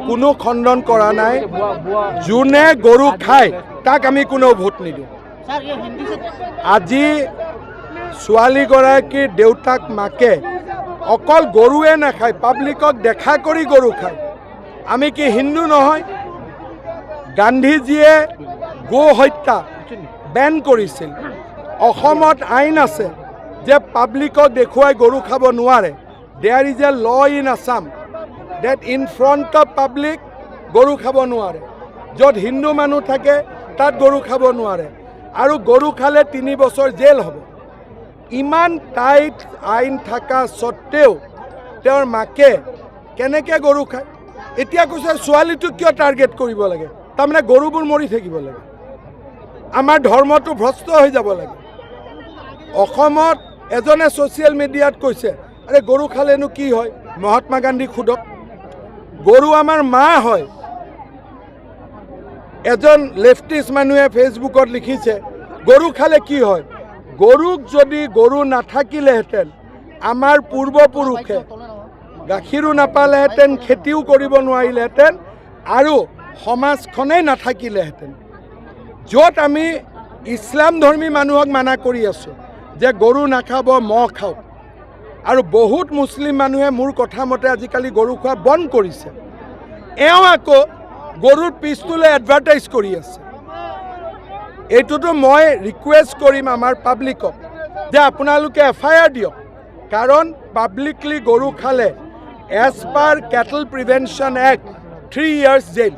কোনো খণ্ডন কৰা নাই। যোনে গৰু খায় তাক আমি কোনো ভোট নিদিওঁ। আজি ছোৱালীগৰাকীৰ দেউতাক মাকে অকল গৰুৱে নাখায়, পাব্লিকক দেখা কৰি গৰু খায়। আমি কি হিন্দু নহয়? গান্ধীজীয়ে গো হত্যা বেন কৰিছিল। অসমত আইন আছে যে পাব্লিকক দেখুৱাই গৰু খাব নোৱাৰে। There is a law in Assam that in front of public গৰু খাব নোৱাৰে। য'ত হিন্দু মানুহ থাকে তাত গৰু খাব নোৱাৰে, আৰু গৰু খালে 3 বছৰ জেল হ'ব। ইমান টাইট আইন থকা স্বত্তেও তেওঁৰ মাকে কেনেকৈ গৰু খায়? এতিয়া কৈছে ছোৱালীটোক কিয় টাৰ্গেট কৰিব লাগে? তাৰমানে গৰুবোৰ মৰি থাকিব লাগে। আমাৰ ধৰ্মটো ভ্ৰষ্ট হৈ যাব লাগে। অসমত এজনে ছ'চিয়েল মিডিয়াত কৈছে, আৰে গৰু খালেনো কি হয়? মহাত্মা গান্ধীক সোধক। গৰু আমাৰ মা হয়। এজন লেফটিষ্ট মানুহে ফেচবুকত লিখিছে, গৰু খালে কি হয়? গৰুক যদি গৰু নাথাকিলেহেঁতেন আমাৰ পূৰ্বপুৰুষে গাখীৰো নাপালেহেঁতেন, খেতিও কৰিব নোৱাৰিলেহেঁতেন, আৰু সমাজখনেই নাথাকিলেহেঁতেন। য'ত আমি ইছলাম ধৰ্মী মানুহক মানা কৰি আছোঁ যে গৰু নাখাব, মহ খাওক, আৰু বহুত মুছলিম মানুহে মোৰ কথা মতে আজিকালি গৰু খোৱা বন্ধ কৰিছে। এওঁ আকৌ গৰুৰ পিছটোলৈ এডভাৰটাইজ কৰি আছে। এইটোতো মই ৰিকুৱেষ্ট কৰিম আমাৰ পাব্লিকক যে আপোনালোকে FIR দিয়ক, কাৰণ পাব্লিকলি গৰু খালে as per cattle prevention act 3 years jail.